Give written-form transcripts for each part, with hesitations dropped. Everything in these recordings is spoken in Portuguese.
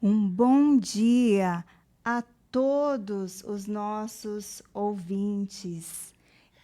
Um bom dia a todos os nossos ouvintes.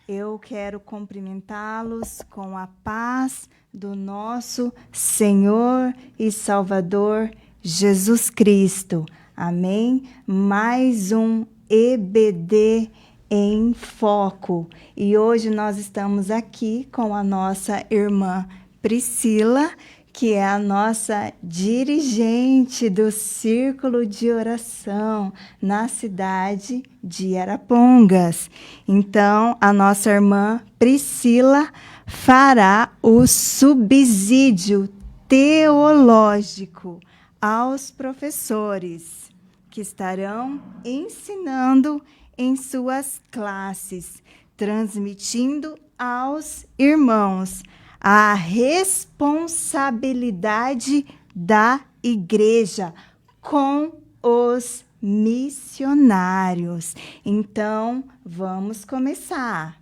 Eu quero cumprimentá-los com a paz do nosso Senhor e Salvador Jesus Cristo. Amém? Mais um EBD em Foco. E hoje nós estamos aqui com a nossa irmã Priscila, que é a nossa dirigente do Círculo de Oração na cidade de Arapongas. Então, a nossa irmã Priscila fará o subsídio teológico aos professores que estarão ensinando em suas classes, transmitindo aos irmãos a responsabilidade da igreja com os missionários. Então, vamos começar.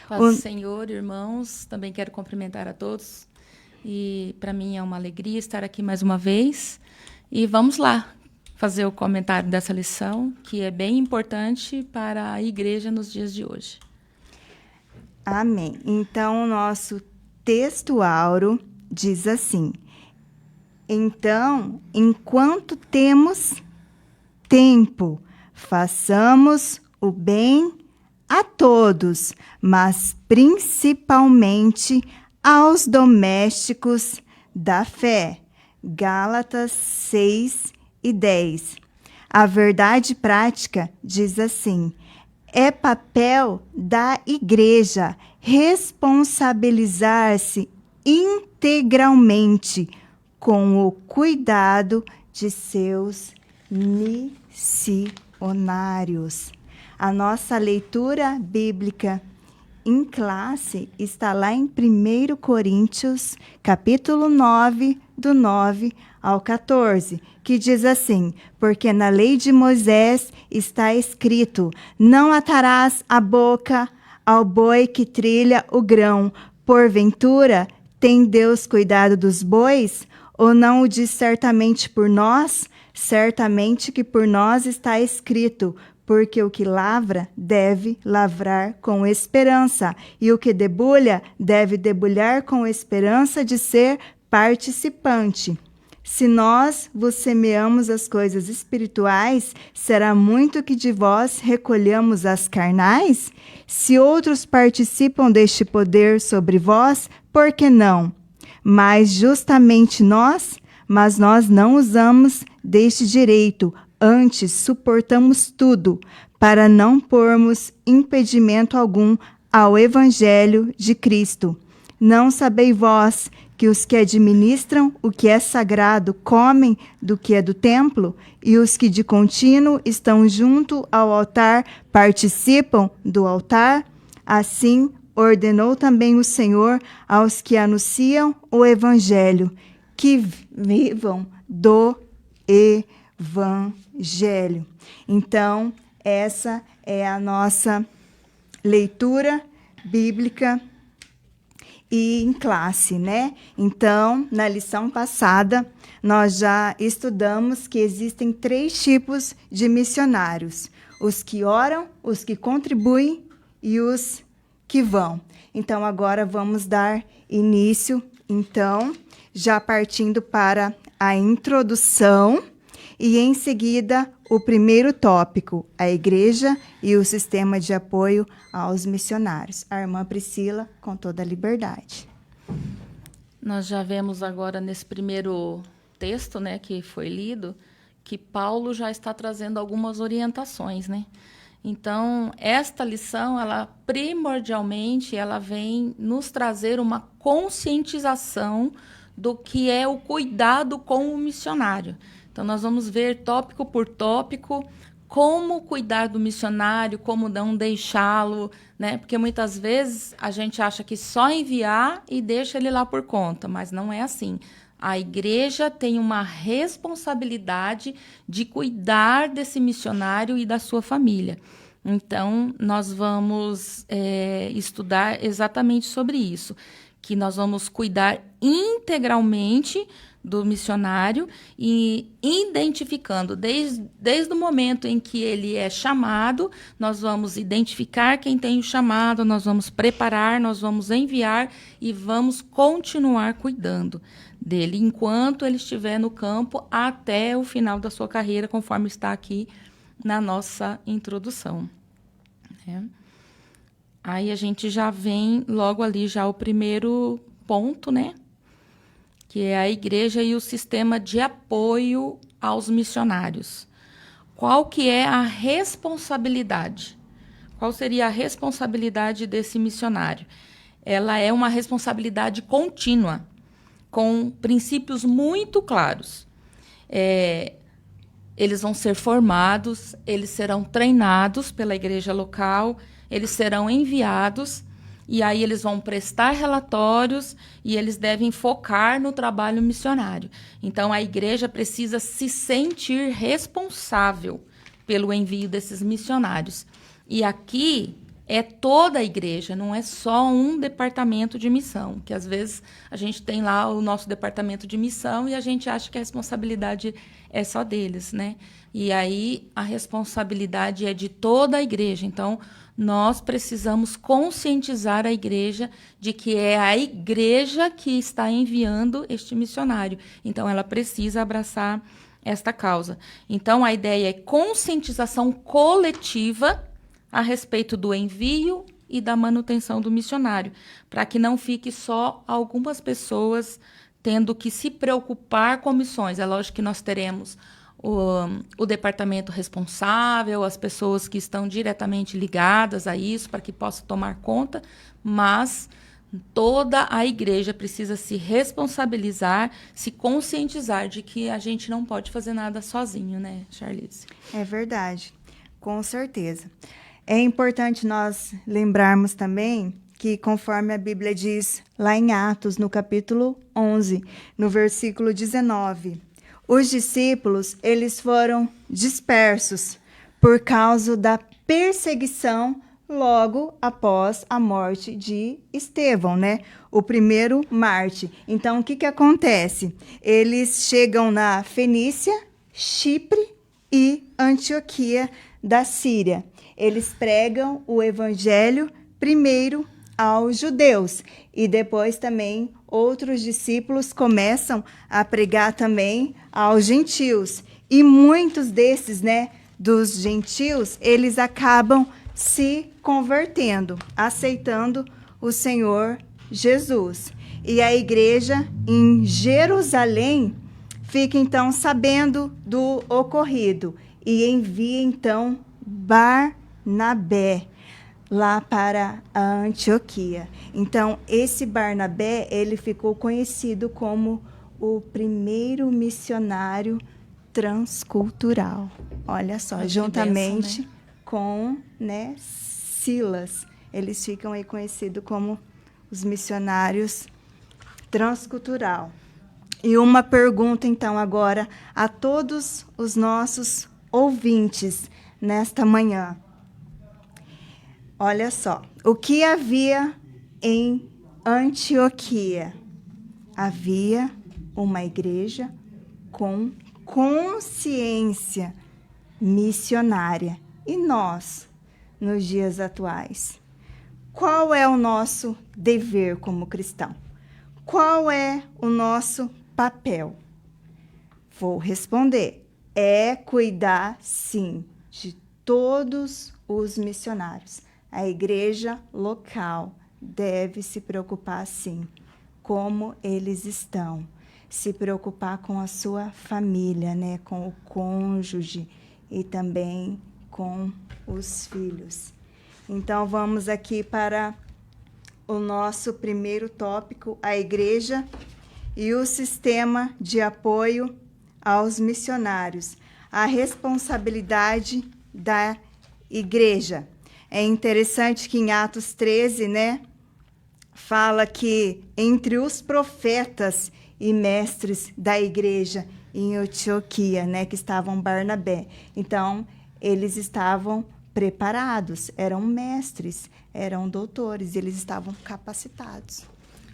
Paz do Senhor, irmãos, também quero cumprimentar a todos. E para mim é uma alegria estar aqui mais uma vez. E vamos lá fazer o comentário dessa lição, que é bem importante para a igreja nos dias de hoje. Amém. Então, o nosso texto áureo diz assim: então, enquanto temos tempo, façamos o bem a todos, mas principalmente aos domésticos da fé. Gálatas 6:10. A verdade prática diz assim: é papel da igreja responsabilizar-se integralmente com o cuidado de seus missionários. A nossa leitura bíblica em classe está lá em 1 Coríntios, capítulo 9, do 9 ao 14, que diz assim: porque na lei de Moisés está escrito: não atarás a boca ao boi que trilha o grão. Porventura, tem Deus cuidado dos bois? Ou não o diz certamente por nós? Certamente que por nós está escrito: porque o que lavra deve lavrar com esperança, e o que debulha deve debulhar com esperança de ser participante. Se nós vos semeamos as coisas espirituais, será muito que de vós recolhamos as carnais? Se outros participam deste poder sobre vós, por que não? Mas justamente nós não usamos deste direito, antes suportamos tudo, para não pormos impedimento algum ao evangelho de Cristo. Não sabeis vós que os que administram o que é sagrado comem do que é do templo, e os que de contínuo estão junto ao altar participam do altar? Assim ordenou também o Senhor aos que anunciam o evangelho, que vivam do evangelho. Então, essa é a nossa leitura bíblica e em classe, né? Então, na lição passada, nós já estudamos que existem 3 tipos de missionários: os que oram, os que contribuem e os que vão. Então, agora vamos dar início, então, já partindo para a introdução e, em seguida, o primeiro tópico, a igreja e o sistema de apoio aos missionários. A irmã Priscila, com toda a liberdade. Nós já vemos agora nesse primeiro texto, né, que foi lido, que Paulo já está trazendo algumas orientações, né? Então, esta lição, ela primordialmente, ela vem nos trazer uma conscientização do que é o cuidado com o missionário. Então, nós vamos ver tópico por tópico como cuidar do missionário, como não deixá-lo, né? Porque muitas vezes a gente acha que só enviar e deixa ele lá por conta, mas não é assim. A igreja tem uma responsabilidade de cuidar desse missionário e da sua família. Então, nós vamos estudar exatamente sobre isso, que nós vamos cuidar integralmente do missionário e identificando, desde o momento em que ele é chamado, nós vamos identificar quem tem o chamado, nós vamos preparar, nós vamos enviar e vamos continuar cuidando dele enquanto ele estiver no campo até o final da sua carreira, conforme está aqui na nossa introdução. Aí a gente já vem logo ali já o primeiro ponto, né? Que é a igreja e o sistema de apoio aos missionários. Qual que é a responsabilidade? Qual seria a responsabilidade desse missionário? Ela é uma responsabilidade contínua, com princípios muito claros. Eles vão ser formados, eles serão treinados pela igreja local, eles serão enviados, e aí eles vão prestar relatórios e eles devem focar no trabalho missionário. Então, a igreja precisa se sentir responsável pelo envio desses missionários. E aqui é toda a igreja, não é só um departamento de missão, que às vezes a gente tem lá o nosso departamento de missão e a gente acha que a responsabilidade é só deles, né? E aí a responsabilidade é de toda a igreja. Então, nós precisamos conscientizar a igreja de que é a igreja que está enviando este missionário. Então, ela precisa abraçar esta causa. Então, a ideia é conscientização coletiva a respeito do envio e da manutenção do missionário, para que não fique só algumas pessoas tendo que se preocupar com missões. É lógico que nós teremos o departamento responsável, as pessoas que estão diretamente ligadas a isso, para que possa tomar conta, mas toda a igreja precisa se responsabilizar, se conscientizar de que a gente não pode fazer nada sozinho, né, Charlize? É verdade, com certeza. É importante nós lembrarmos também que, conforme a Bíblia diz lá em Atos, no capítulo 11, no versículo 19, os discípulos, eles foram dispersos por causa da perseguição logo após a morte de Estevão, né? O primeiro mártir. Então, o que acontece? Eles chegam na Fenícia, Chipre e Antioquia da Síria. Eles pregam o evangelho primeiro aos judeus e depois também outros discípulos começam a pregar também aos gentios. E muitos desses, né, dos gentios, eles acabam se convertendo, aceitando o Senhor Jesus. E a igreja em Jerusalém fica então sabendo do ocorrido e envia então Barnabé lá para a Antioquia. Então, esse Barnabé, ele ficou conhecido como o primeiro missionário transcultural. Olha só, juntamente bênção, né? Com, né, Silas. Eles ficam aí conhecidos como os missionários transcultural. E uma pergunta, então, agora a todos os nossos ouvintes nesta manhã. Olha só, o que havia em Antioquia? Havia uma igreja com consciência missionária. E nós, nos dias atuais? Qual é o nosso dever como cristão? Qual é o nosso papel? Vou responder. É cuidar, sim, de todos os missionários. A igreja local deve se preocupar, sim, como eles estão. Se preocupar com a sua família, né? Com o cônjuge e também com os filhos. Então, vamos aqui para o nosso primeiro tópico, a igreja e o sistema de apoio aos missionários. A responsabilidade da igreja. É interessante que em Atos 13, né, fala que entre os profetas e mestres da igreja em Antioquia, né, que estavam Barnabé. Então, eles estavam preparados, eram mestres, eram doutores, eles estavam capacitados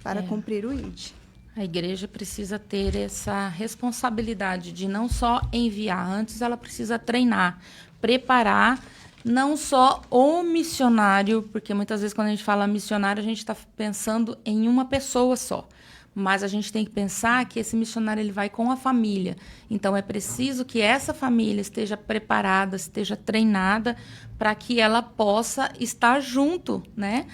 para cumprir o ID. A igreja precisa ter essa responsabilidade de não só enviar, antes ela precisa treinar, preparar não só o missionário, porque muitas vezes quando a gente fala missionário, a gente está pensando em uma pessoa só. Mas a gente tem que pensar que esse missionário ele vai com a família. Então, é preciso que essa família esteja preparada, esteja treinada para que ela possa estar junto, né,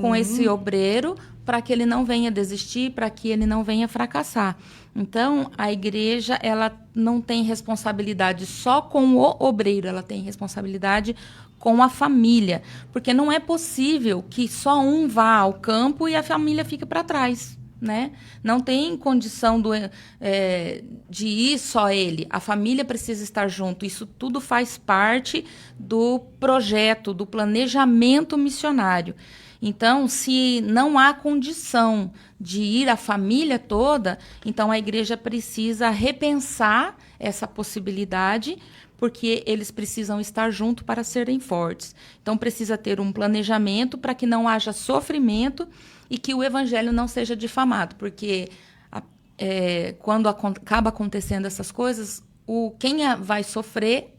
com esse obreiro, para que ele não venha desistir, para que ele não venha fracassar. Então, a igreja ela não tem responsabilidade só com o obreiro, ela tem responsabilidade com a família. Porque não é possível que só um vá ao campo e a família fique para trás. Né? Não tem condição de ir só ele. A família precisa estar junto. Isso tudo faz parte do projeto, do planejamento missionário. Então, se não há condição de ir a família toda, então a igreja precisa repensar essa possibilidade, porque eles precisam estar juntos para serem fortes. Então, precisa ter um planejamento para que não haja sofrimento e que o evangelho não seja difamado, porque quando acaba acontecendo essas coisas, quem vai sofrer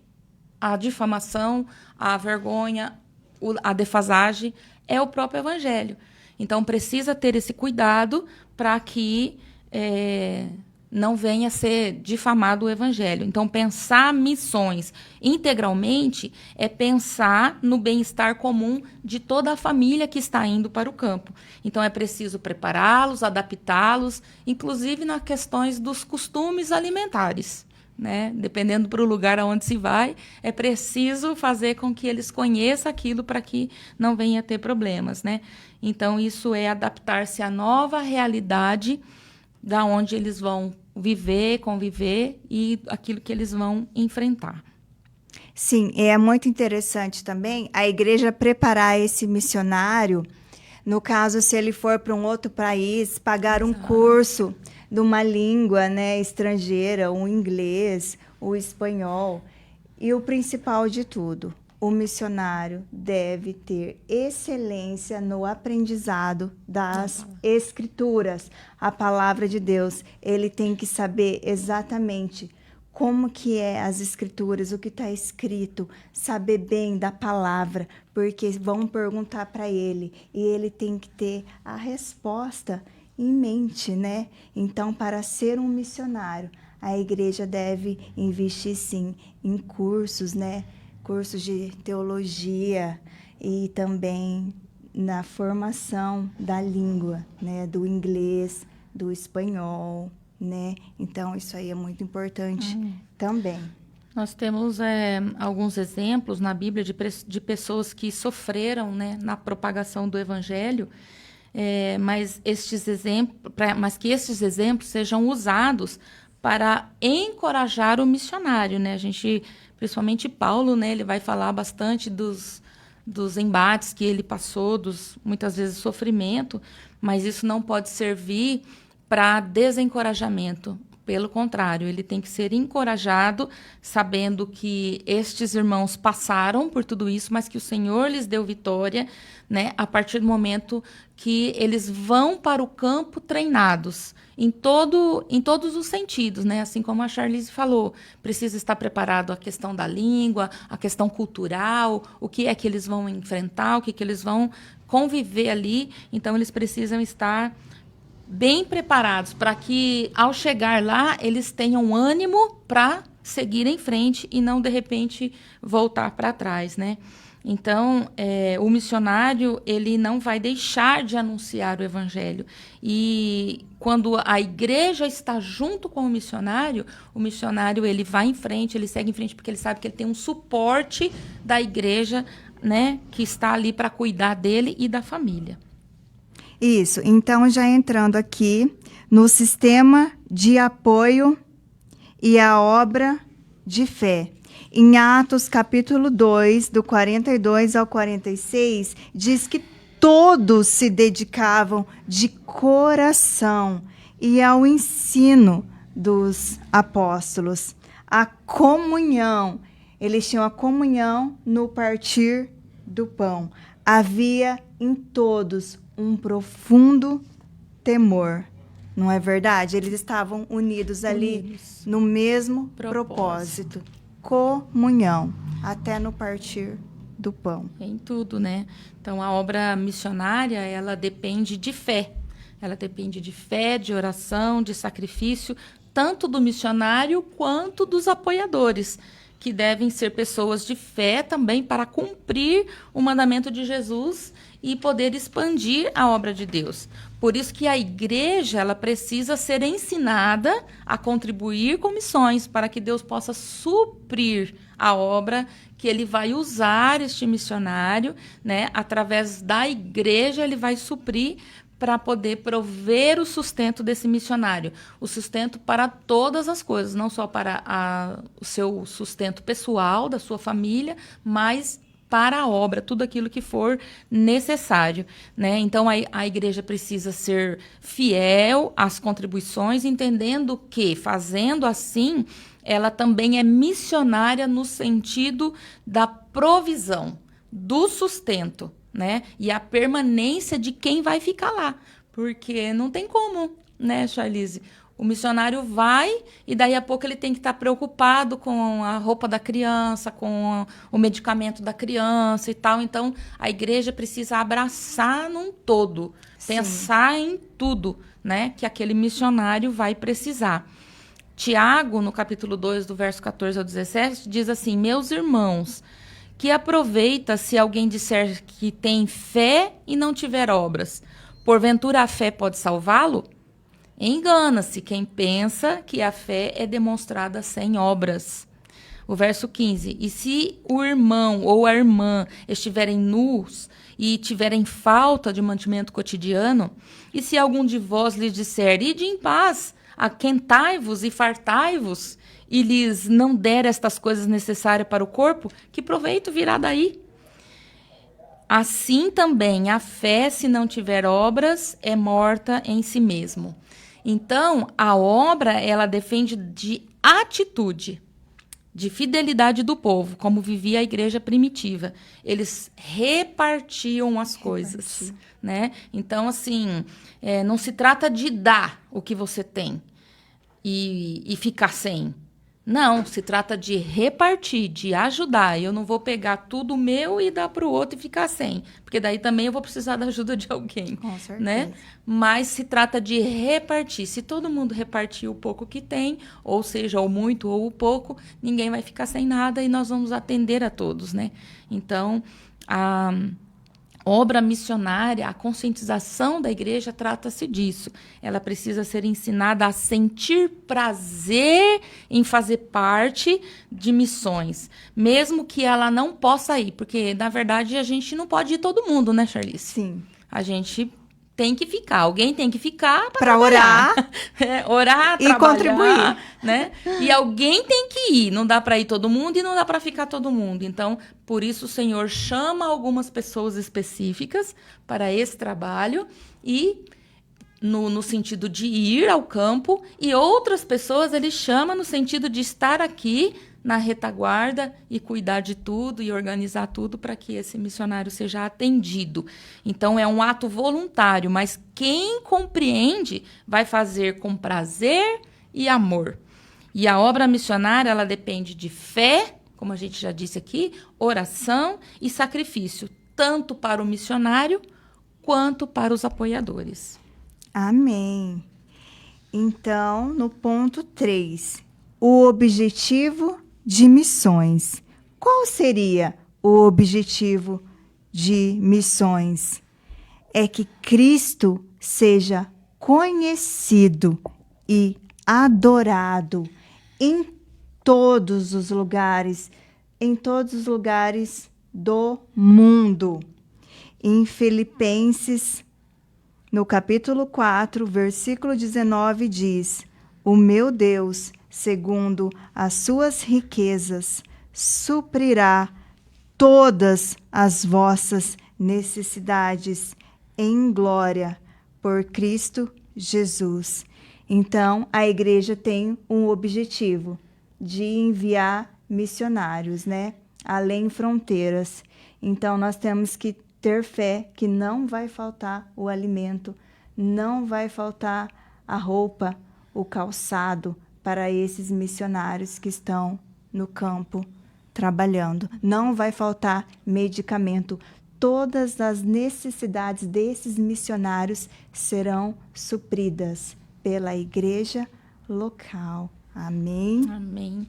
a difamação, a vergonha, a defasagem é o próprio evangelho. Então, precisa ter esse cuidado para que não venha a ser difamado o evangelho. Então, pensar missões integralmente é pensar no bem-estar comum de toda a família que está indo para o campo. Então, é preciso prepará-los, adaptá-los, inclusive nas questões dos costumes alimentares. Né? Dependendo para o lugar aonde se vai, é preciso fazer com que eles conheçam aquilo para que não venha a ter problemas. Né? Então, isso é adaptar-se à nova realidade da onde eles vão viver, conviver e aquilo que eles vão enfrentar. Sim, é muito interessante também a igreja preparar esse missionário, no caso, se ele for para um outro país, pagar um curso de uma língua, né, estrangeira, o inglês, o espanhol. E o principal de tudo, o missionário deve ter excelência no aprendizado das escrituras, a palavra de Deus. Ele tem que saber exatamente como que é as escrituras, o que está escrito, saber bem da palavra, porque vão perguntar para ele e ele tem que ter a resposta em mente, né? Então, para ser um missionário, a igreja deve investir, sim, em cursos, né? Cursos de teologia e também na formação da língua, né? Do inglês, do espanhol, né? Então, isso aí é muito importante também. Nós temos alguns exemplos na Bíblia de pessoas que sofreram, né, na propagação do Evangelho, mas que estes exemplos sejam usados para encorajar o missionário, né? A gente, principalmente Paulo, né, ele vai falar bastante dos embates que ele passou, muitas vezes sofrimento, mas isso não pode servir para desencorajamento. Pelo contrário, ele tem que ser encorajado, sabendo que estes irmãos passaram por tudo isso, mas que o Senhor lhes deu vitória, né, a partir do momento que eles vão para o campo treinados, em todos os sentidos, né? Assim como a Charlize falou, precisa estar preparado a questão da língua, a questão cultural, o que é que eles vão enfrentar, o que eles vão conviver ali. Então, eles precisam estar bem preparados para que, ao chegar lá, eles tenham ânimo para seguir em frente e não, de repente, voltar para trás, né? Então, o missionário, ele não vai deixar de anunciar o evangelho. E quando a igreja está junto com o missionário ele vai em frente, ele segue em frente, porque ele sabe que ele tem um suporte da igreja, né, que está ali para cuidar dele e da família. Isso, então já entrando aqui no sistema de apoio e a obra de fé. Em Atos capítulo 2, do 42 ao 46, diz que todos se dedicavam de coração e ao ensino dos apóstolos. A comunhão, eles tinham a comunhão no partir do pão. Havia em todos um profundo temor Não é verdade? Eles estavam unidos ali no mesmo propósito. Comunhão, até no partir do pão. Em tudo, né? Então, a obra missionária, ela depende de fé. Ela depende de fé, de oração, de sacrifício, tanto do missionário quanto dos apoiadores, que devem ser pessoas de fé também para cumprir o mandamento de Jesus e poder expandir a obra de Deus. Por isso que a igreja, ela precisa ser ensinada a contribuir com missões para que Deus possa suprir a obra que ele vai usar este missionário, né? Através da igreja ele vai suprir para poder prover o sustento desse missionário, o sustento para todas as coisas, não só para o seu sustento pessoal, da sua família, mas para a obra, tudo aquilo que for necessário, né? Então, a igreja precisa ser fiel às contribuições, entendendo que, fazendo assim, ela também é missionária no sentido da provisão, do sustento, né? E a permanência de quem vai ficar lá. Porque não tem como, né, Charlize? O missionário vai e daí a pouco ele tem que estar preocupado com a roupa da criança, com o medicamento da criança e tal. Então, a igreja precisa abraçar num todo, pensar em tudo, né, que aquele missionário vai precisar. Tiago, no capítulo 2, do verso 14 ao 17, diz assim: meus irmãos, que aproveita se alguém disser que tem fé e não tiver obras? Porventura a fé pode salvá-lo? Engana-se quem pensa que a fé é demonstrada sem obras. O verso 15. E se o irmão ou a irmã estiverem nus e tiverem falta de mantimento cotidiano, e se algum de vós lhes disser, ide em paz, aquentai-vos e fartai-vos, e lhes não der estas coisas necessárias para o corpo, que proveito virá daí? Assim também a fé, se não tiver obras, é morta em si mesmo. Então, a obra, ela depende de atitude, de fidelidade do povo, como vivia a igreja primitiva. Eles repartiam as coisas, né? Então, assim, não se trata de dar o que você tem e ficar sem. Não, se trata de repartir, de ajudar. Eu não vou pegar tudo meu e dar para o outro e ficar sem, porque daí também eu vou precisar da ajuda de alguém. Com certeza. Né? Mas se trata de repartir. Se todo mundo repartir o pouco que tem, ou seja, o muito ou o pouco, ninguém vai ficar sem nada e nós vamos atender a todos, né? Então, a obra missionária, a conscientização da igreja trata-se disso. Ela precisa ser ensinada a sentir prazer em fazer parte de missões, mesmo que ela não possa ir, porque, na verdade, a gente não pode ir todo mundo, né, Charlize? Sim. A gente tem que ficar, alguém tem que ficar para orar, orar, e contribuir, né? E alguém tem que ir, não dá para ir todo mundo e não dá para ficar todo mundo. Então, por isso o Senhor chama algumas pessoas específicas para esse trabalho e no sentido de ir ao campo, e outras pessoas ele chama no sentido de estar aqui na retaguarda e cuidar de tudo e organizar tudo para que esse missionário seja atendido. Então, é um ato voluntário, mas quem compreende vai fazer com prazer e amor. E a obra missionária, ela depende de fé, como a gente já disse aqui, oração e sacrifício, tanto para o missionário quanto para os apoiadores. Amém. Então, no ponto 3, o objetivo de missões. Qual seria o objetivo de missões? É que Cristo seja conhecido e adorado em todos os lugares do mundo. Em Filipenses, no capítulo 4, versículo 19, diz: o meu Deus, segundo as suas riquezas, suprirá todas as vossas necessidades em glória por Cristo Jesus. Então, a igreja tem um objetivo de enviar missionários, né? Além fronteiras. Então, nós temos que ter fé que não vai faltar o alimento, não vai faltar a roupa, o calçado para esses missionários que estão no campo trabalhando. Não vai faltar medicamento. Todas as necessidades desses missionários serão supridas pela igreja local. Amém? Amém.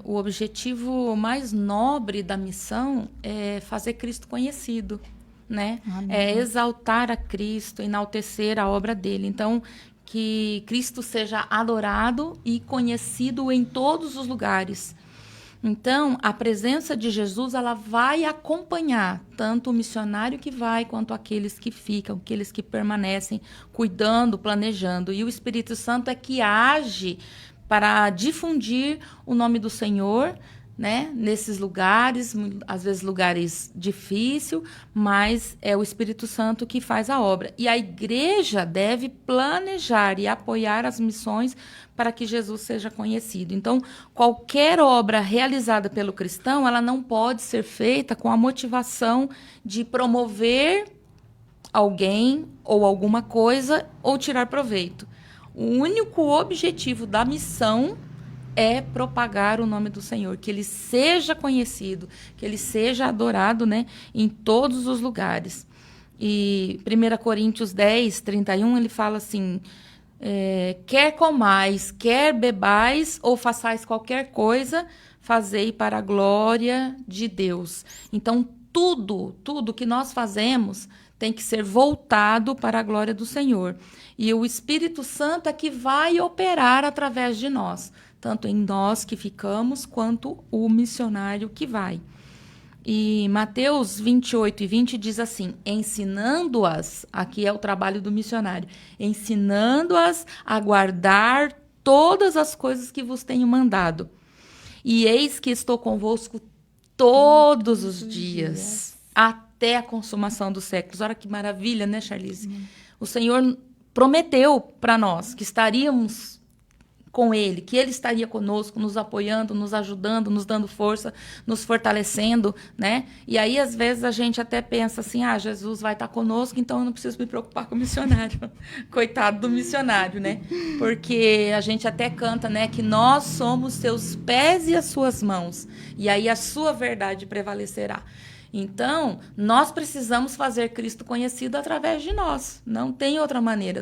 O objetivo mais nobre da missão é fazer Cristo conhecido, né? Amém. É exaltar a Cristo, enaltecer a obra dele. Então, que Cristo seja adorado e conhecido em todos os lugares. Então, a presença de Jesus, ela vai acompanhar tanto o missionário que vai, quanto aqueles que ficam, aqueles que permanecem, cuidando, planejando. E o Espírito Santo é que age para difundir o nome do Senhor, né, nesses lugares, às vezes lugares difíceis, mas é o Espírito Santo que faz a obra. E a igreja deve planejar e apoiar as missões para que Jesus seja conhecido. Então, qualquer obra realizada pelo cristão, ela não pode ser feita com a motivação de promover alguém ou alguma coisa ou tirar proveito. O único objetivo da missão é propagar o nome do Senhor, que ele seja conhecido, que ele seja adorado, né, em todos os lugares. E 1 Coríntios 10, 31, ele fala assim, quer comais, quer bebais ou façais qualquer coisa, fazei para a glória de Deus. Então, tudo que nós fazemos tem que ser voltado para a glória do Senhor. E o Espírito Santo é que vai operar através de nós, tanto em nós que ficamos, quanto o missionário que vai. E Mateus 28 e 20 diz assim, ensinando-as, aqui é o trabalho do missionário, ensinando-as a guardar todas as coisas que vos tenho mandado. E eis que estou convosco todos os dias, até a consumação dos séculos. Olha que maravilha, né, Charlize? O Senhor prometeu para nós que estaríamos com ele, que ele estaria conosco, nos apoiando, nos ajudando, nos dando força, nos fortalecendo, né? E aí, às vezes, a gente até pensa assim, Jesus vai estar conosco, então eu não preciso me preocupar com o missionário. Coitado do missionário, né? Porque a gente até canta, né, que nós somos seus pés e as suas mãos, e aí a sua verdade prevalecerá. Então, nós precisamos fazer Cristo conhecido através de nós. Não tem outra maneira.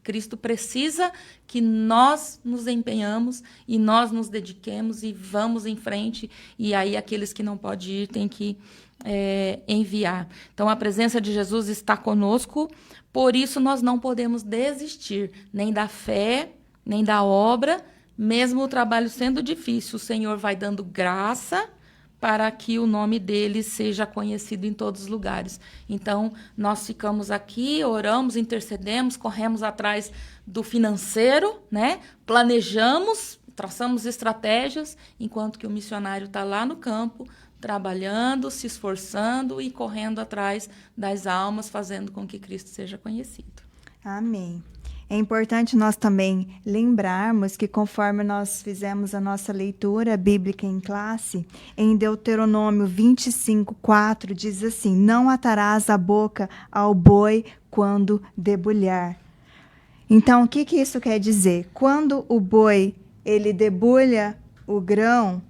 Cristo precisa que nós nos empenhamos e nós nos dediquemos e vamos em frente. E aí, aqueles que não podem ir têm que enviar. Então, a presença de Jesus está conosco, por isso nós não podemos desistir nem da fé, nem da obra, mesmo o trabalho sendo difícil. O Senhor vai dando graça para que o nome dele seja conhecido em todos os lugares. Então, nós ficamos aqui, oramos, intercedemos, corremos atrás do financeiro, né? Planejamos, traçamos estratégias, enquanto que o missionário está lá no campo, trabalhando, se esforçando e correndo atrás das almas, fazendo com que Cristo seja conhecido. Amém. É importante nós também lembrarmos que, conforme nós fizemos a nossa leitura bíblica em classe, em Deuteronômio 25:4 diz assim, não atarás a boca ao boi quando debulhar. Então, o que isso quer dizer? Quando o boi ele debulha o grão,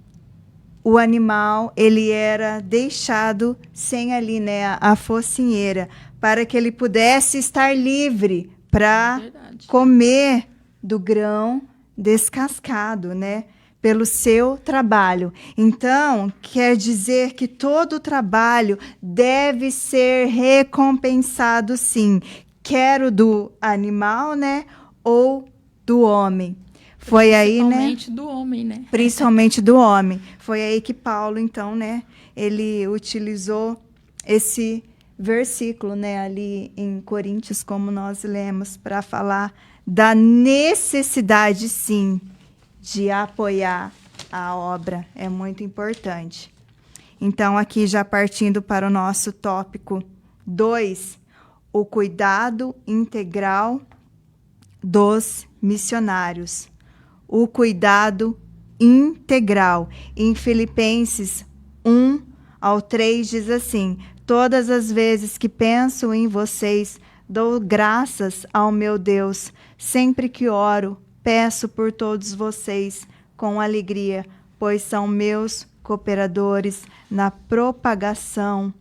o animal ele era deixado sem ali, né, a focinheira, para que ele pudesse estar livre para comer do grão descascado, né? Pelo seu trabalho. Então, quer dizer que todo o trabalho deve ser recompensado, sim. Quer o do animal, né? Ou do homem. Foi aí, né? Principalmente do homem, né? Principalmente do homem. Foi aí que Paulo, então, né? Ele utilizou esse versículo, né, ali em Coríntios, como nós lemos, para falar da necessidade, sim, de apoiar a obra. É muito importante. Então, aqui já partindo para o nosso tópico 2, o cuidado integral dos missionários. O cuidado integral. Em Filipenses 1:3 diz assim, todas as vezes que penso em vocês, Dou graças ao meu Deus. Sempre que oro, peço por todos vocês com alegria, pois são meus cooperadores na propagação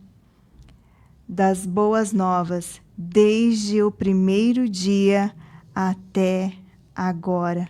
das boas novas, desde o primeiro dia até agora.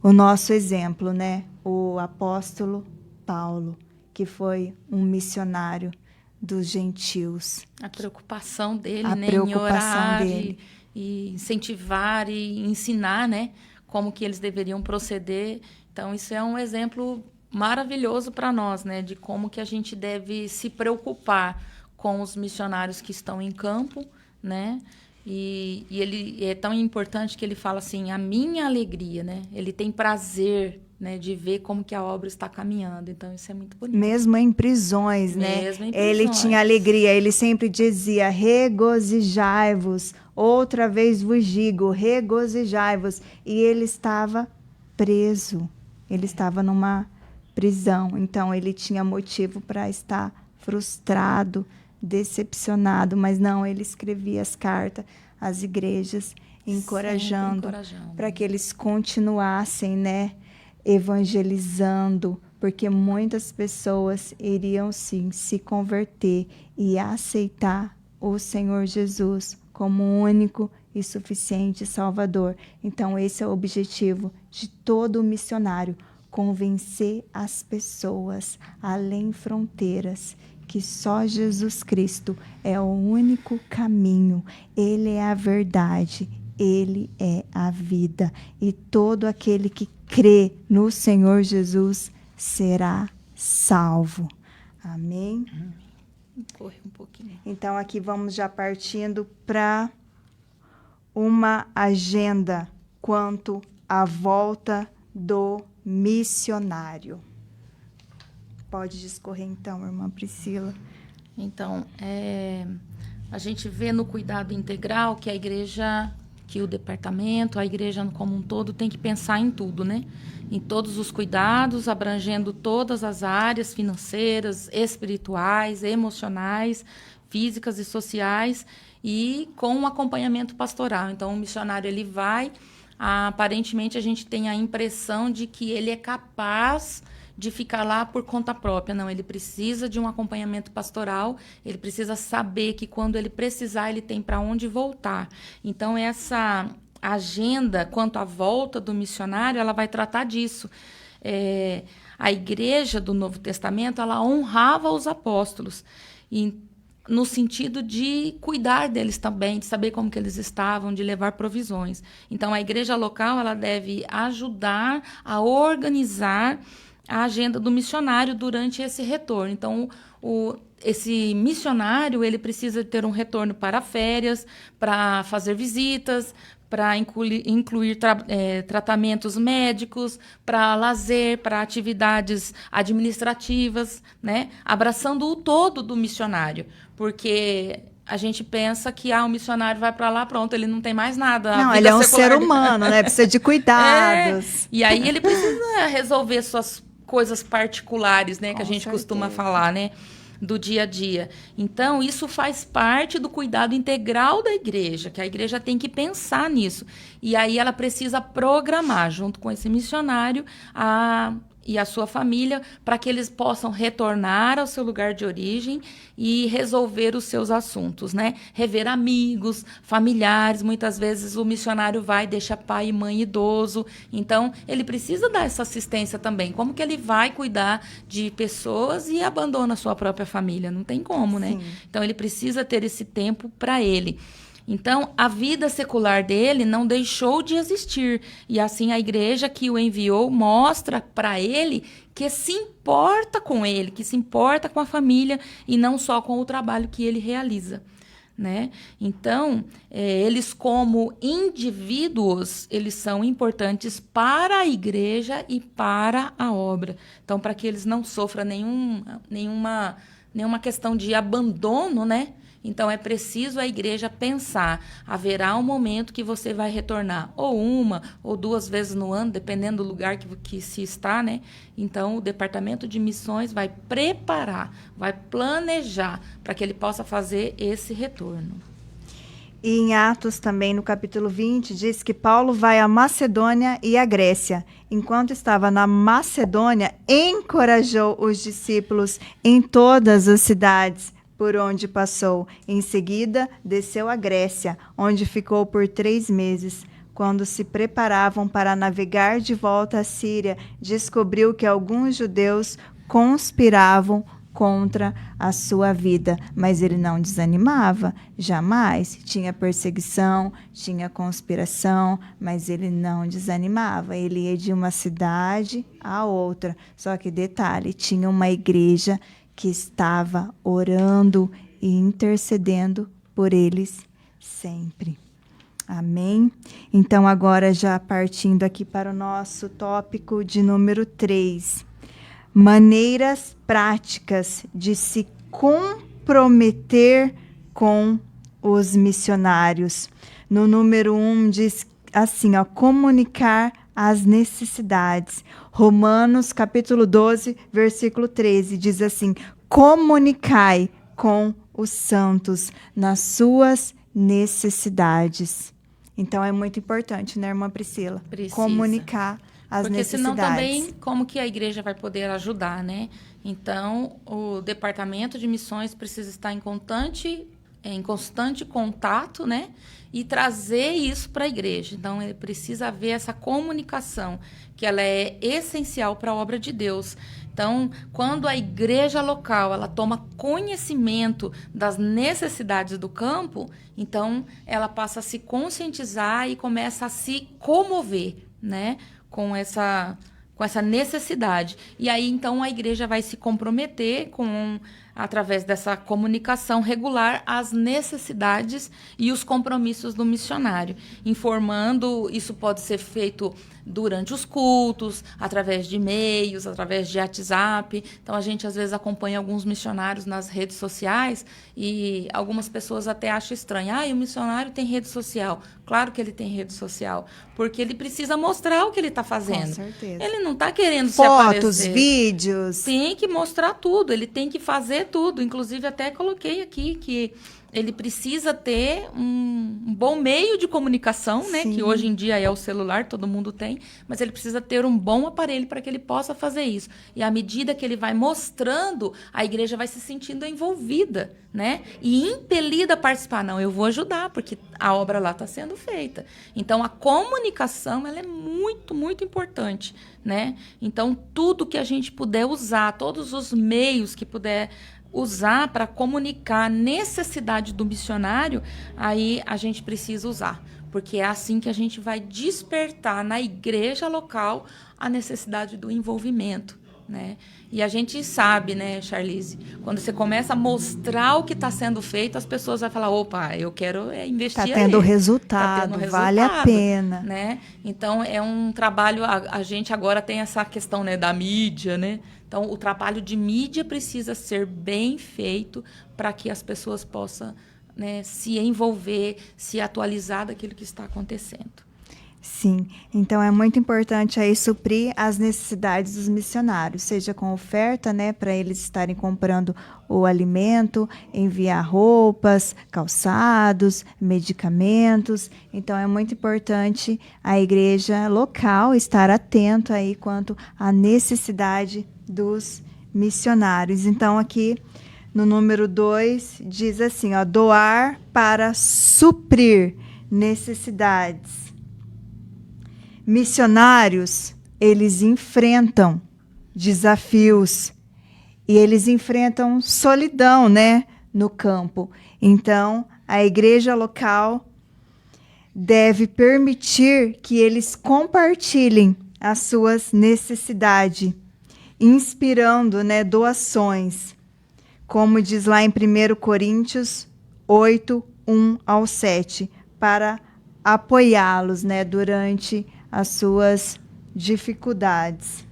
O nosso exemplo, né? O apóstolo Paulo, que foi um missionário dos gentios. A preocupação dele, A né, preocupação em orar dele. e incentivar e ensinar, né, como que eles deveriam proceder. Então, isso é um exemplo maravilhoso para nós, né, de como que a gente deve se preocupar com os missionários que estão em campo, né? E ele é tão importante que ele fala assim, a minha alegria, né? Ele tem prazer, né, de ver como que a obra está caminhando. Então, isso é muito bonito. Mesmo em prisões, né? Mesmo em Ele prisões. tinha alegria, ele sempre dizia, regozijai-vos, outra vez vos digo, regozijai-vos. E ele estava preso, ele estava numa prisão, então ele tinha motivo para estar frustrado, decepcionado, mas não, ele escrevia as cartas às igrejas, encorajando para que eles continuassem, né, evangelizando, porque muitas pessoas iriam sim se converter e aceitar o Senhor Jesus como único e suficiente Salvador. Então esse é o objetivo de todo missionário, convencer as pessoas além fronteiras que só Jesus Cristo é o único caminho, Ele é a verdade, Ele é a vida. E todo aquele que crê no Senhor Jesus será salvo. Amém? Corre um pouquinho. Então, aqui vamos já partindo para uma agenda quanto à volta do missionário. Pode discorrer então, irmã Priscila. Então, a gente vê no cuidado integral que a igreja, que o departamento, a igreja como um todo tem que pensar em tudo, né? Em todos os cuidados, abrangendo todas as áreas financeiras, espirituais, emocionais, físicas e sociais, e com um acompanhamento pastoral. Então, o missionário, ele vai, aparentemente a gente tem a impressão de que ele é capaz de ficar lá por conta própria. Não, ele precisa de um acompanhamento pastoral, ele precisa saber que quando ele precisar, ele tem para onde voltar. Então, essa agenda quanto à volta do missionário, ela vai tratar disso. A igreja do Novo Testamento, ela honrava os apóstolos, no sentido de cuidar deles também, de saber como que eles estavam, de levar provisões. Então, a igreja local, ela deve ajudar a organizar a agenda do missionário durante esse retorno. Então, esse missionário, ele precisa ter um retorno para férias, para fazer visitas, para incluir tratamentos médicos, para lazer, para atividades administrativas, né? Abraçando o todo do missionário, porque a gente pensa que o missionário vai para lá, pronto, ele não tem mais nada. Não, ele é um ser humano, né? Precisa de cuidados. E aí ele precisa resolver suas coisas particulares, né? Que a gente costuma falar, né? Do dia a dia. Então, isso faz parte do cuidado integral da igreja, que a igreja tem que pensar nisso. E aí ela precisa programar, junto com esse missionário, e a sua família, para que eles possam retornar ao seu lugar de origem e resolver os seus assuntos, né? Rever amigos, familiares. Muitas vezes o missionário vai, deixa pai e mãe idoso. Então, ele precisa dar essa assistência também. Como que ele vai cuidar de pessoas e abandona a sua própria família? Não tem como, né? Sim. Então, ele precisa ter esse tempo para ele. Então, a vida secular dele não deixou de existir. E assim a igreja que o enviou mostra para ele que se importa com ele, que se importa com a família e não só com o trabalho que ele realiza, né? Então, eles como indivíduos, eles são importantes para a igreja e para a obra. Então, para que eles não sofram nenhuma questão de abandono, né? Então, é preciso a igreja pensar, haverá um momento que você vai retornar, ou uma, ou duas vezes no ano, dependendo do lugar que se está, né? Então, o departamento de missões vai preparar, vai planejar para que ele possa fazer esse retorno. E em Atos também, no capítulo 20, diz que Paulo vai à Macedônia e à Grécia. Enquanto estava na Macedônia, encorajou os discípulos em todas as cidades por onde passou. Em seguida, desceu à Grécia, onde ficou por 3 meses. Quando se preparavam para navegar de volta à Síria, descobriu que alguns judeus conspiravam contra a sua vida, mas ele não desanimava, jamais. Tinha perseguição, tinha conspiração, mas ele não desanimava. Ele ia de uma cidade a outra. Só que detalhe, tinha uma igreja que estava orando e intercedendo por eles sempre. Amém? Então, agora já partindo aqui para o nosso tópico de número 3. Maneiras práticas de se comprometer com os missionários. No número 1 diz assim, comunicar as necessidades. Romanos capítulo 12, versículo 13, diz assim, comunicai com os santos nas suas necessidades. Então, é muito importante, né, irmã Priscila? Precisa. Comunicar as Porque necessidades. senão também, como que a igreja vai poder ajudar, né? Então, o departamento de missões precisa estar em constante contato, né? E trazer isso para a igreja. Então, ele precisa haver essa comunicação, que ela é essencial para a obra de Deus. Então, quando a igreja local ela toma conhecimento das necessidades do campo, então ela passa a se conscientizar e começa a se comover, né? Com essa necessidade. E aí, então, a igreja vai se comprometer através dessa comunicação regular as necessidades e os compromissos do missionário, informando. Isso pode ser feito durante os cultos, através de e-mails, através de WhatsApp. Então, a gente, às vezes, acompanha alguns missionários nas redes sociais e algumas pessoas até acham estranho. O missionário tem rede social. Claro que ele tem rede social, porque ele precisa mostrar o que ele está fazendo. Com certeza. Ele não está querendo se aparecer. Fotos, vídeos. Tem que mostrar tudo, ele tem que fazer tudo. Inclusive, até coloquei aqui que ele precisa ter um bom meio de comunicação, né? Que hoje em dia é o celular, todo mundo tem, mas ele precisa ter um bom aparelho para que ele possa fazer isso. E à medida que ele vai mostrando, a igreja vai se sentindo envolvida, né? E impelida a participar. Não, eu vou ajudar, porque a obra lá está sendo feita. Então, a comunicação ela é muito, muito importante, né? Então, tudo que a gente puder usar, todos os meios que puder usar para comunicar a necessidade do missionário, aí a gente precisa usar. Porque é assim que a gente vai despertar na igreja local a necessidade do envolvimento, né? E a gente sabe, né, Charlize, quando você começa a mostrar o que está sendo feito, as pessoas vão falar, opa, eu quero investir. Está tendo resultado, vale a pena. Né? Então, é um trabalho, a gente agora tem essa questão, né, da mídia, né? Então, o trabalho de mídia precisa ser bem feito para que as pessoas possam, né, se envolver, se atualizar daquilo que está acontecendo. Sim, então é muito importante aí suprir as necessidades dos missionários, seja com oferta, né, para eles estarem comprando o alimento, enviar roupas, calçados, medicamentos. Então é muito importante a igreja local estar atento aí quanto à necessidade dos missionários. Então aqui no número 2 diz assim, doar para suprir necessidades. Missionários, eles enfrentam desafios e eles enfrentam solidão, né, no campo. Então, a igreja local deve permitir que eles compartilhem as suas necessidades, inspirando, né, doações, como diz lá em 1 Coríntios 8, 1 ao 7, para apoiá-los, né, durante as suas dificuldades.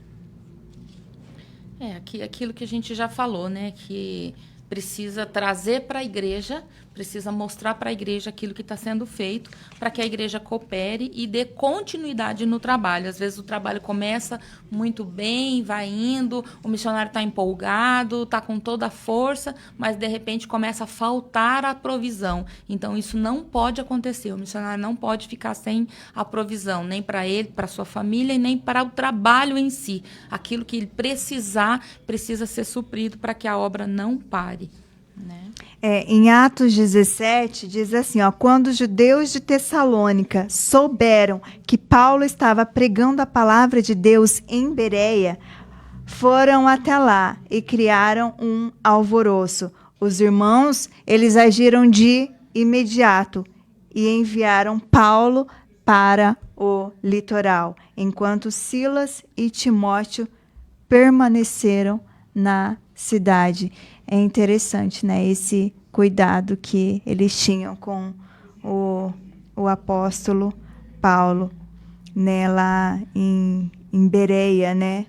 Aquilo que a gente já falou, né, que precisa trazer para a igreja precisa mostrar para a igreja aquilo que está sendo feito, para que a igreja coopere e dê continuidade no trabalho. Às vezes o trabalho começa muito bem, vai indo, o missionário está empolgado, está com toda a força, mas de repente começa a faltar a provisão. Então isso não pode acontecer. O missionário não pode ficar sem a provisão, nem para ele, para sua família e nem para o trabalho em si. Aquilo que ele precisar precisa ser suprido para que a obra não pare, né? Em Atos 17, diz assim, ó, quando os judeus de Tessalônica souberam que Paulo estava pregando a palavra de Deus em Bereia, foram até lá e criaram um alvoroço. Os irmãos, eles agiram de imediato e enviaram Paulo para o litoral, enquanto Silas e Timóteo permaneceram na cidade. É interessante, né, esse cuidado que eles tinham com o apóstolo Paulo, né, lá em Bereia, né,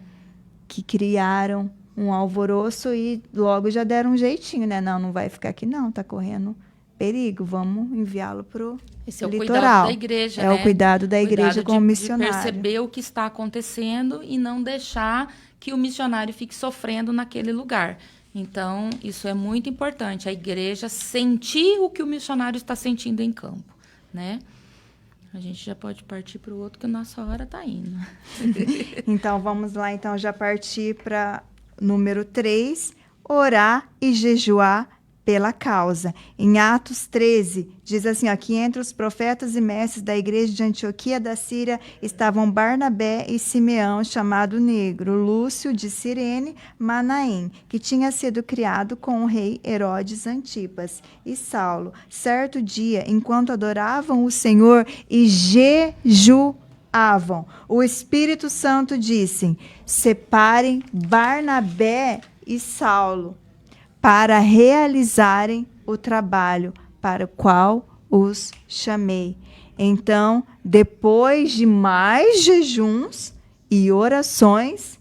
que criaram um alvoroço e logo já deram um jeitinho, né? Não vai ficar aqui não, está correndo perigo, vamos enviá-lo para o Esse é o litoral. cuidado da igreja, né? O cuidado da igreja com o missionário. De perceber o que está acontecendo e não deixar que o missionário fique sofrendo naquele lugar. Então, isso é muito importante, a igreja sentir o que o missionário está sentindo em campo, né? A gente já pode partir para o outro, que a nossa hora está indo. Então, vamos lá, então, já partir para número 3, orar e jejuar pela causa. Em Atos 13, diz assim, ó, que entre os profetas e mestres da igreja de Antioquia da Síria estavam Barnabé e Simeão, chamado Negro, Lúcio de Cirene, Manaém, que tinha sido criado com o rei Herodes Antipas, e Saulo. Certo dia, enquanto adoravam o Senhor e jejuavam, o Espírito Santo disse, separem Barnabé e Saulo para realizarem o trabalho para o qual os chamei. Então, depois de mais jejuns e orações,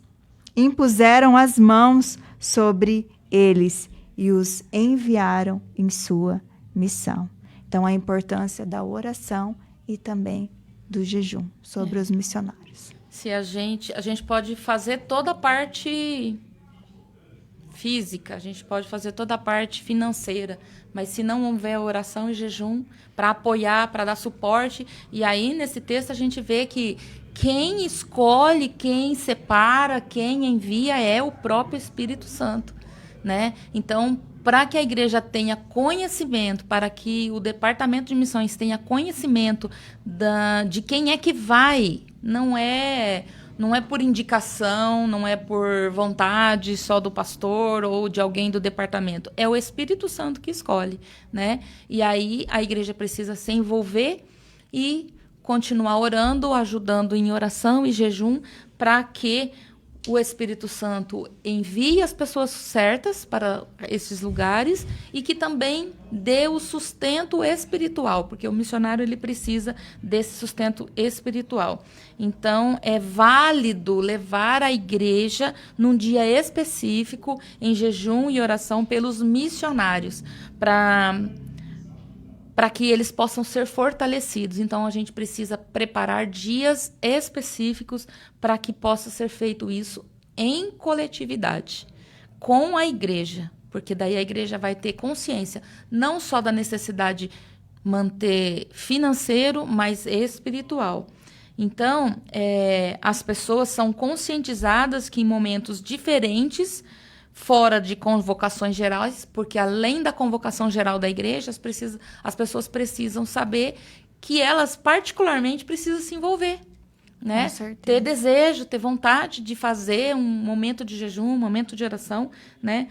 impuseram as mãos sobre eles e os enviaram em sua missão. Então, a importância da oração e também do jejum sobre os missionários. Se a gente pode fazer toda a parte física, a gente pode fazer toda a parte financeira, mas se não houver oração e jejum para apoiar, para dar suporte, e aí nesse texto a gente vê que quem escolhe, quem separa, quem envia é o próprio Espírito Santo, né? Então, para que a igreja tenha conhecimento, para que o departamento de missões tenha conhecimento de quem é que vai, não é por indicação, não é por vontade só do pastor ou de alguém do departamento. É o Espírito Santo que escolhe, né? E aí a igreja precisa se envolver e continuar orando, ajudando em oração e jejum para que o Espírito Santo envie as pessoas certas para esses lugares e que também dê o sustento espiritual, porque o missionário ele precisa desse sustento espiritual. Então, é válido levar a igreja num dia específico em jejum e oração pelos missionários, para que eles possam ser fortalecidos. Então, a gente precisa preparar dias específicos para que possa ser feito isso em coletividade, com a igreja, porque daí a igreja vai ter consciência não só da necessidade de manter financeiro, mas espiritual. Então, as pessoas são conscientizadas que em momentos diferentes, fora de convocações gerais, porque além da convocação geral da igreja, as pessoas precisam saber que elas particularmente precisam se envolver, né? Ter desejo, ter vontade de fazer um momento de jejum, um momento de oração, né?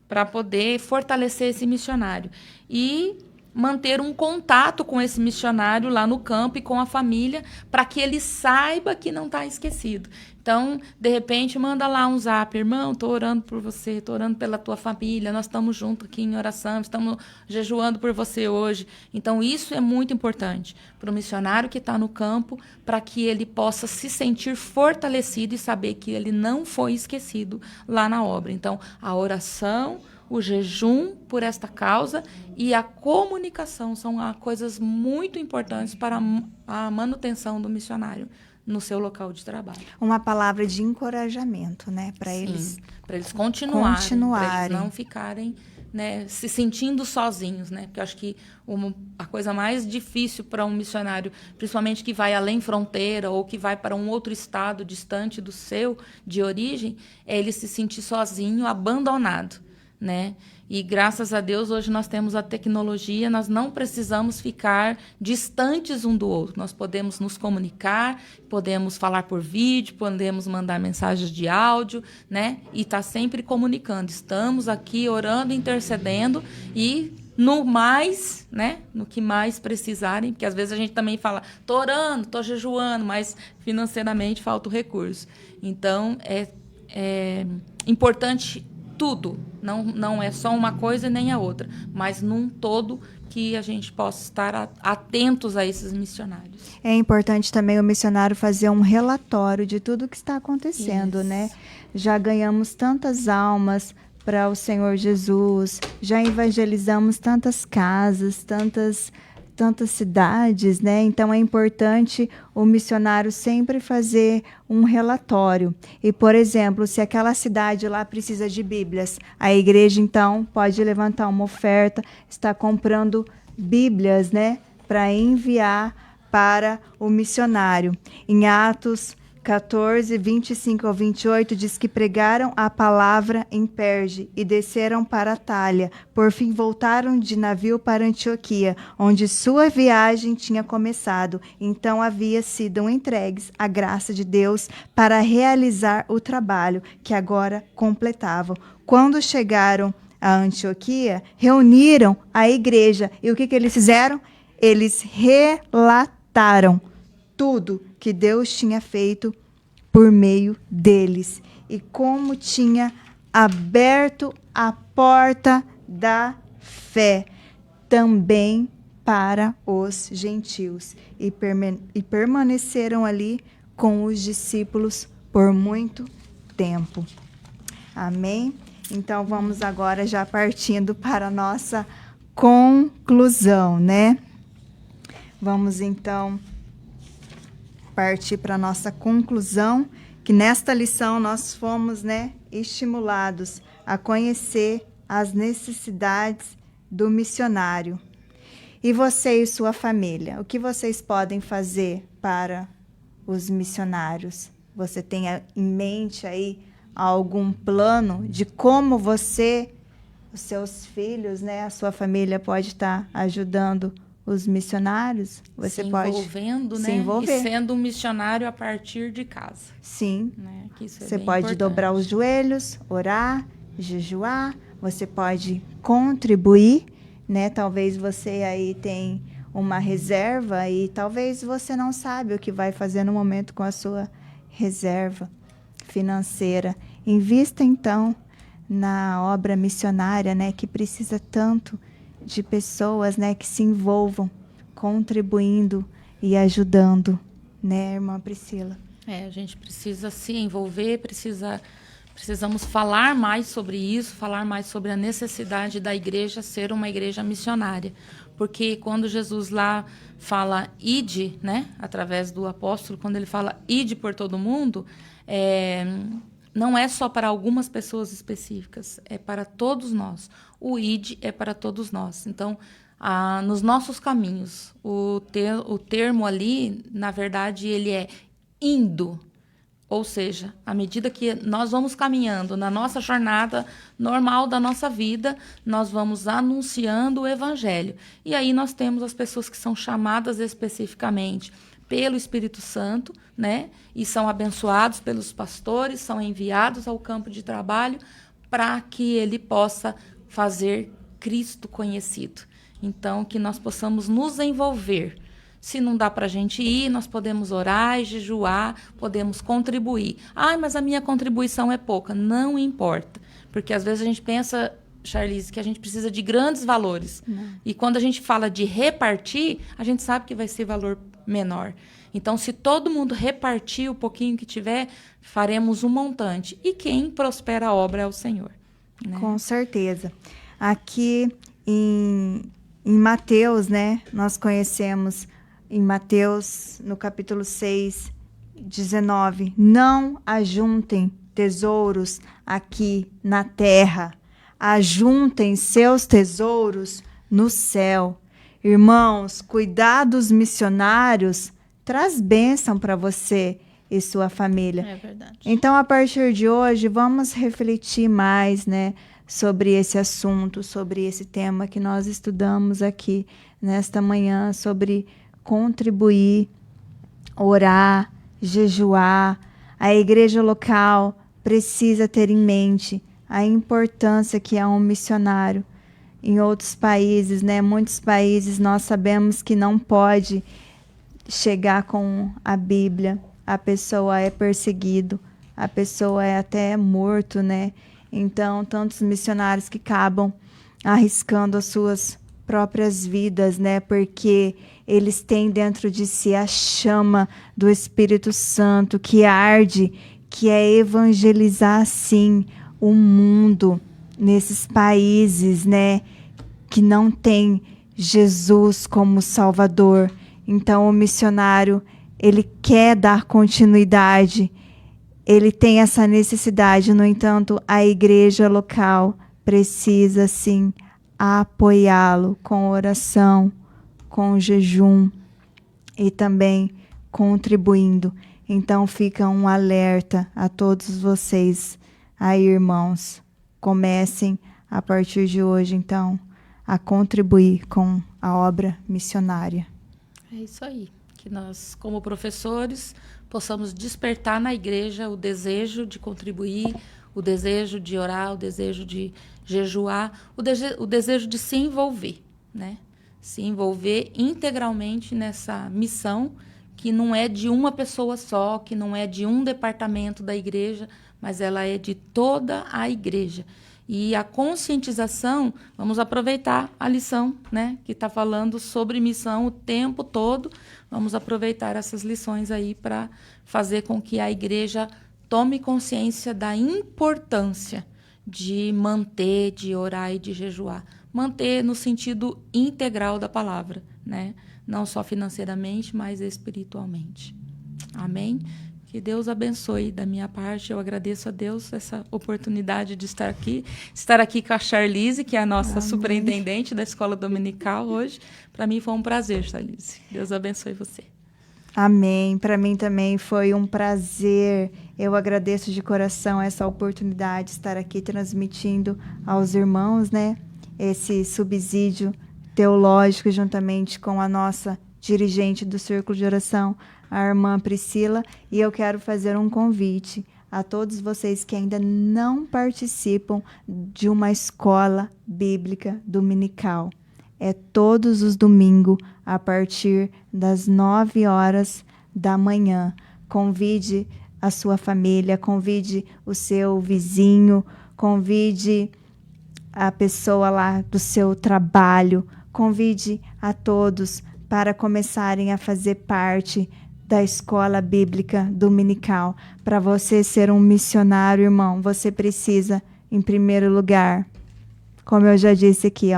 Para poder fortalecer esse missionário. E manter um contato com esse missionário lá no campo e com a família, para que ele saiba que não está esquecido. Então, de repente, manda lá um zap, irmão, estou orando por você, estou orando pela tua família, nós estamos juntos aqui em oração, estamos jejuando por você hoje. Então, isso é muito importante para o missionário que está no campo, para que ele possa se sentir fortalecido e saber que ele não foi esquecido lá na obra. Então, a oração, o jejum por esta causa e a comunicação são coisas muito importantes para a manutenção do missionário no seu local de trabalho. Uma palavra de encorajamento, né, para eles continuarem. Para eles não ficarem, né, se sentindo sozinhos, né? Porque eu acho que a coisa mais difícil para um missionário, principalmente que vai além fronteira ou que vai para um outro estado distante do seu de origem, é ele se sentir sozinho, abandonado, né? E graças a Deus hoje nós temos a tecnologia, nós não precisamos ficar distantes um do outro. Nós podemos nos comunicar, podemos falar por vídeo, podemos mandar mensagens de áudio, né? E estar sempre comunicando. Estamos aqui orando, intercedendo e no mais, né? No que mais precisarem, porque às vezes a gente também fala, tô orando, tô jejuando, mas financeiramente falta o recurso. Então é importante tudo, não é só uma coisa nem a outra, mas num todo que a gente possa estar atentos a esses missionários. É importante também o missionário fazer um relatório de tudo que está acontecendo, né? Já ganhamos tantas almas para o Senhor Jesus, já evangelizamos tantas casas, tantas cidades, né? Então é importante o missionário sempre fazer um relatório. E, por exemplo, se aquela cidade lá precisa de Bíblias, a igreja então pode levantar uma oferta, está comprando Bíblias, né, para enviar para o missionário. Em Atos 14, 25 ao 28, diz que pregaram a palavra em Perge e desceram para Atália. Por fim, voltaram de navio para Antioquia, onde sua viagem tinha começado. Então, havia sido entregues à graça de Deus para realizar o trabalho que agora completavam. Quando chegaram a Antioquia, reuniram a igreja. E o que eles fizeram? Eles relataram tudo que Deus tinha feito por meio deles e como tinha aberto a porta da fé também para os gentios e permaneceram ali com os discípulos por muito tempo. Amém? Então vamos agora já partindo para a nossa conclusão, né? Vamos então partir para a nossa conclusão, que nesta lição nós fomos, né, estimulados a conhecer as necessidades do missionário. E você e sua família, o que vocês podem fazer para os missionários? Você tem em mente aí algum plano de como você, os seus filhos, né, a sua família pode estar ajudando os missionários? Você pode se envolver. E sendo um missionário a partir de casa. Sim. Né? Que isso você bem pode importante. dobrar os joelhos, orar, jejuar. Você pode contribuir, né? Talvez você aí tem uma reserva e talvez você não sabe o que vai fazer no momento com a sua reserva financeira. Invista então na obra missionária, né? Que precisa tanto de pessoas, né, que se envolvam, contribuindo e ajudando, né, irmã Priscila? A gente precisa se envolver, precisamos falar mais sobre isso, falar mais sobre a necessidade da igreja ser uma igreja missionária. Porque quando Jesus lá fala ide, né, através do apóstolo, quando ele fala ide por todo mundo, não é só para algumas pessoas específicas, é para todos nós. O id é para todos nós. Então, nos nossos caminhos, o termo ali, na verdade, ele é indo. Ou seja, à medida que nós vamos caminhando na nossa jornada normal da nossa vida, nós vamos anunciando o evangelho. E aí nós temos as pessoas que são chamadas especificamente pelo Espírito Santo, né? E são abençoados pelos pastores, são enviados ao campo de trabalho para que ele possa fazer Cristo conhecido. Então, que nós possamos nos envolver. Se não dá para a gente ir, nós podemos orar e jejuar, podemos contribuir. Mas a minha contribuição é pouca. Não importa, porque às vezes a gente pensa, Charlize, que a gente precisa de grandes valores. E quando a gente fala de repartir, a gente sabe que vai ser valor menor. Então, se todo mundo repartir o pouquinho que tiver, faremos um montante. E quem prospera a obra é o Senhor. né? Com certeza. Aqui em Mateus, né, nós conhecemos em Mateus, no capítulo 6, 19, não ajuntem tesouros aqui na terra, ajuntem seus tesouros no céu. Irmãos, cuidar dos missionários traz bênção para você e sua família. É verdade. Então, a partir de hoje, vamos refletir mais, né, sobre esse assunto, sobre esse tema que nós estudamos aqui nesta manhã, sobre contribuir, orar, jejuar. A igreja local precisa ter em mente a importância que é um missionário. Em outros países, né, muitos países, nós sabemos que não pode chegar com a Bíblia. A pessoa é perseguido, a pessoa é até morto, né? Então, tantos missionários que acabam arriscando as suas próprias vidas, né? Porque eles têm dentro de si a chama do Espírito Santo que arde, que é evangelizar, sim, o mundo nesses países, né? Que não tem Jesus como Salvador. Então, o missionário, ele quer dar continuidade, ele tem essa necessidade. No entanto, a igreja local precisa, sim, apoiá-lo com oração, com jejum e também contribuindo. Então, fica um alerta a todos vocês aí, irmãos. Comecem, a partir de hoje, então, a contribuir com a obra missionária. É isso aí. Que nós, como professores, possamos despertar na igreja o desejo de contribuir, o desejo de orar, o desejo de jejuar, o desejo de se envolver, né? Se envolver integralmente nessa missão que não é de uma pessoa só, que não é de um departamento da igreja, mas ela é de toda a igreja. E a conscientização, vamos aproveitar a lição, né, que está falando sobre missão o tempo todo. Vamos aproveitar essas lições aí para fazer com que a igreja tome consciência da importância de manter, de orar e de jejuar. Manter no sentido integral da palavra, né? Não só financeiramente, mas espiritualmente. Amém? Que Deus abençoe da minha parte. Eu agradeço a Deus essa oportunidade de estar aqui com a Charlize, que é a nossa Amém. Superintendente da Escola Dominical hoje. Para mim foi um prazer, Charlize. Deus abençoe você. Amém. Para mim também foi um prazer. Eu agradeço de coração essa oportunidade de estar aqui transmitindo aos irmãos, né, esse subsídio teológico juntamente com a nossa dirigente do Círculo de Oração, a irmã Priscila, e eu quero fazer um convite a todos vocês que ainda não participam de uma escola bíblica dominical. É todos os domingos, a partir das 9 horas da manhã. Convide a sua família, convide o seu vizinho, convide a pessoa lá do seu trabalho, convide a todos para começarem a fazer parte da escola bíblica dominical. Para você ser um missionário, irmão, você precisa, em primeiro lugar, como eu já disse aqui,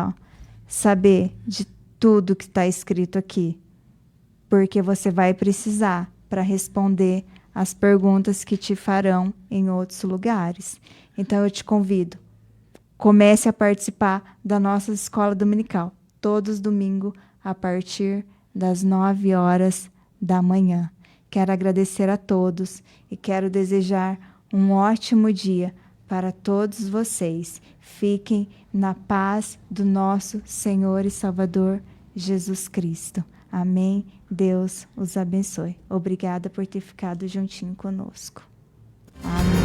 saber de tudo que está escrito aqui, porque você vai precisar para responder as perguntas que te farão em outros lugares. Então, eu te convido, comece a participar da nossa escola dominical, todos os domingos, a partir das 9 horas da manhã. Quero agradecer a todos e quero desejar um ótimo dia para todos vocês. Fiquem na paz do nosso Senhor e Salvador Jesus Cristo. Amém. Deus os abençoe. Obrigada por ter ficado juntinho conosco. Amém.